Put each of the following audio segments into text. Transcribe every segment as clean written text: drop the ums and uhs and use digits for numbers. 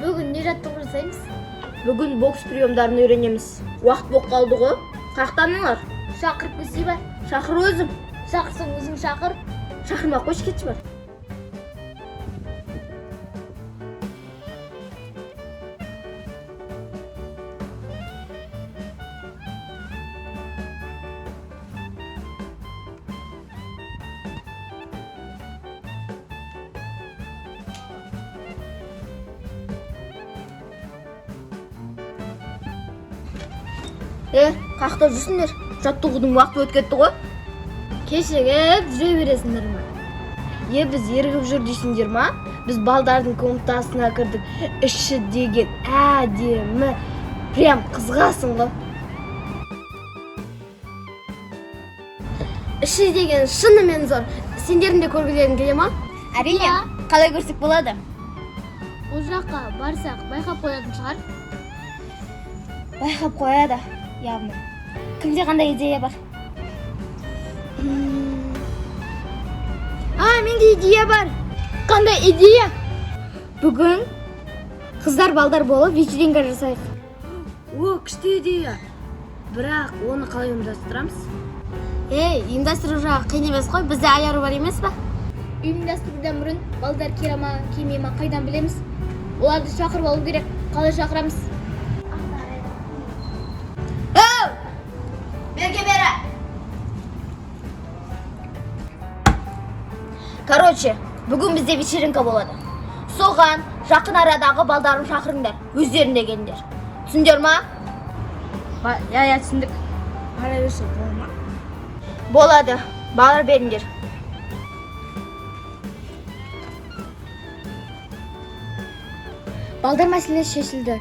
Бүгін не жаттығу жасаймыз? Бүгін бокс приемдарын үйренеміз. Уақыт болып қалды ғой. Қақтаныңдар. Шақырып көсей бар. Шақыр өзім. Шақырсың өзің шақыр. Шақырмақ қойшы кетші бар. Қақта жүрсіңдер. Жаттығудың уақыты өтіп кетті ғой. Кешігіп жүре бересіңдер ма? Біз ерігіп жүр дейсіңдер ма? Біз балдардың комнатасына кірдік. Іші деген әдемі. Прям қызғасың ғой. Іші деген шынымен зор. Сендердің де көргілерің келе ма? Әрине. Қалай көрсек болады? Ол жаққа барсақ байқап қоятын шығар. Байқап қояды, яғни. Кімде қандай идея бар? Менде идея бар. Қандай идея? Бүгін қыздар балдар болып вечеринка жасайық. Күшті идея. Бірақ оны қалай ұйымдастырамыз? Ұйымдастыру жағы қиын емес қой, бізде аяру бар емес па? Ұйымдастырудан бұрын балдар келе ма, келмей ма қайдан білеміз? Оларды шақырып алу керек. Қалай шақырамыз? Берге бері. Короче, бүгін бізде вечеринка болады. Соған жақын арадағы балдарын шақырыңдар. Өздерінде келіңдер. Түсіндер ма? Я түсіндік. Бара берсе бола ма? Болады. Балар беріңдер. Балдар мәселесі шешілді.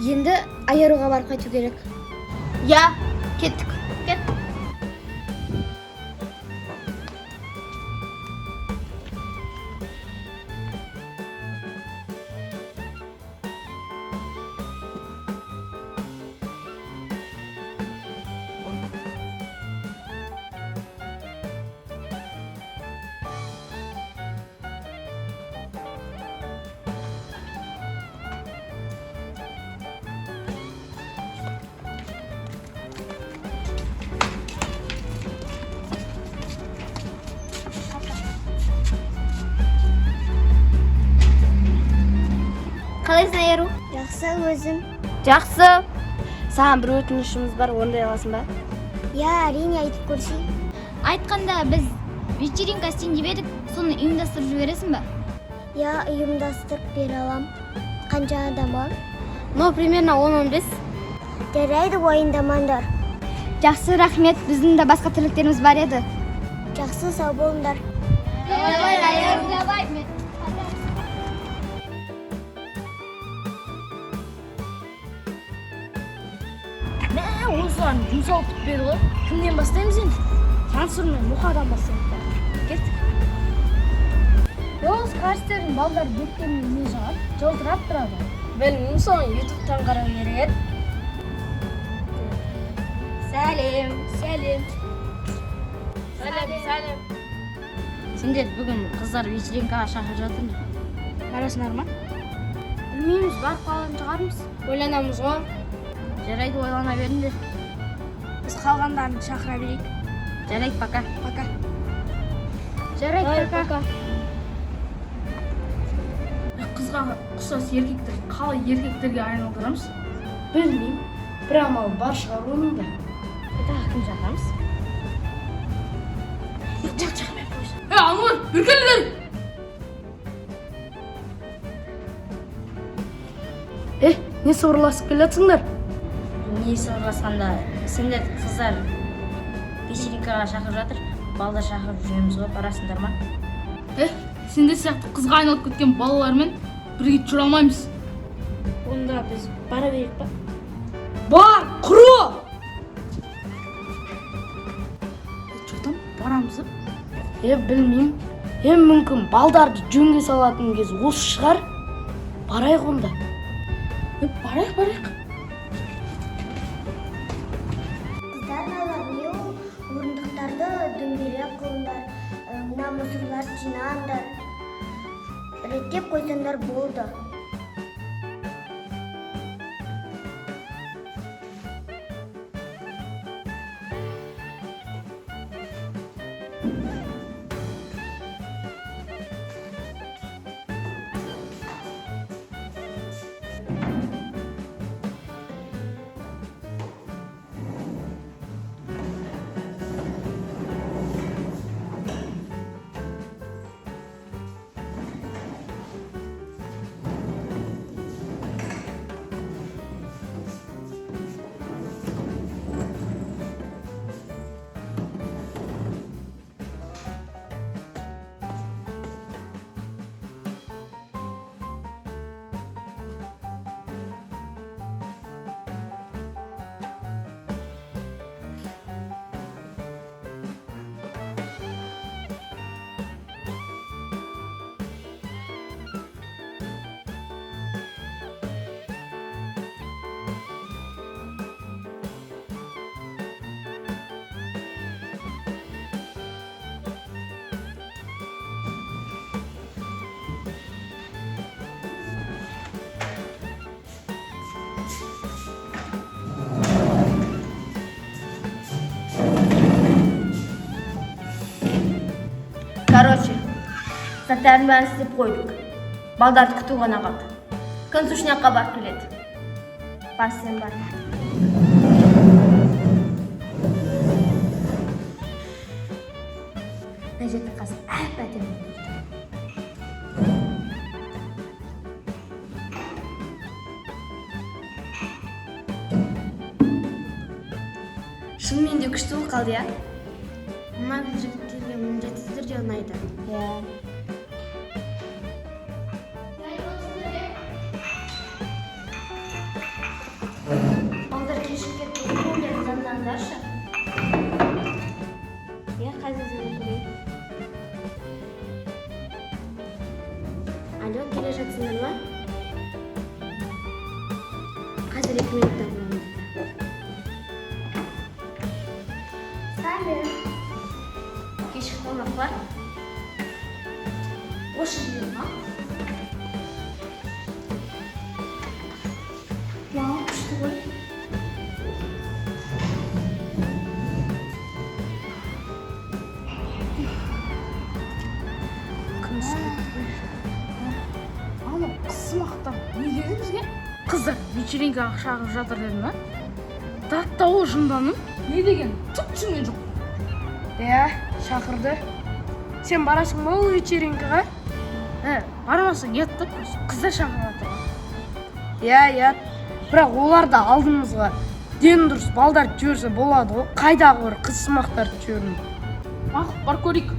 Енді аяруға барып қайту керек. Кеттік. Кет. Қалайсың Айару? Жақсы өзім. Жақсы. Саған бір өтінішіміз бар, орындай аласың ба? Әрине айтып көрсей. Айтқанда біз вечеринка істейін деп едік, соны ұйымдастырып жібересің ба? Ұйымдастырып бере алам. Қанша адам ал? Примерно 10-15. Жарайды, уайымдамаңдар. Жақсы, рахмет. Біздің де басқа тірліктеріміз бар еді. Жақсы, сау болыңдар. Давай, Айару. Давай. Осыған жұмсалып бітпеді ғой. Кімнен бастаймыз енді? Жансұр мен Мұқадан бастаймыз. Кеттік. Қарстердің балдар беттеріне не жағады? Жылтырап тұрады. Білмеймін, соны ютубтан қарау керек. Сәлем. Сендер бүгін қыздар вечеринкаға шақырып жатырмыз. Барасыңдар ма? Білмейміз, барып қалатын шығармыз. Ойланамыз ғой. Жарайды, ойлана беріңдер. Біз қалғандарын шақыра берейік. Жарайды, пока. Жарайды, пока. Қызға ұқсас еркектер қалай еркектерге айналдырамыз? Білмеймін. Бір амал бар шығар оның да. Кім жатамыз? Жақмен қойсын. Ануар, бүркелдер! Не сорласып келатсыңдар? Не сырласқанда, сендер қыздар вечеринкаға шақырып жатыр, балдар шақырып жүреміз ғой, барасыңдар ма? Сендер сияқты қызға айналып кеткен балалармен бірге жүре алмаймыз. Онда біз бара берейік па? Бар, құры! Çoğdan baramız. Білмеймін. Мүмкін балдарды жөнге салатын кез осы шығар. Барайық онда. Барайық. Қыздар балар, орындықтарды дөңгелек қылыңдар, мына мусорларды жинаңдар. Реттеп қойсаңдар болды. заттардың бәрін істеп қойдық. Балдарды күту ғана қалды. Консушняққа барып келеді. Бар, сен бар. Мына жерде қазір әп-әдемі болады. Шынымен де күшті болып қалды, я? Мына жігіттерге міндетті түрде ұнайды. Иә. Балдар кешіп кетті, көңілдерін заңдандаршы. Иә, қазір сөйлейін. Алло, келе жатсыңдар ма? Қазір 2 минуттан боламын. Сәлем. Кешік қонақ бар. Осы жерде ма? Вау, күшті ғой. Ана қысымақтан не деді бізге? Қыздар вечеринкаға шақырып жатыр деді ма? Датта ол жынданым не деген түк түсінген жоқ. Иә, шақырды. Сен барасың ба ол вечеринкаға? Бармаса ет та қыздар шақырып жатыр. Иә, бірақ олар да алдымызға ден дұрыс балдар жіберсе болады ғой. Қайдағы бір қыз сымақтарды жібермей. Мақұл, бар көрейік.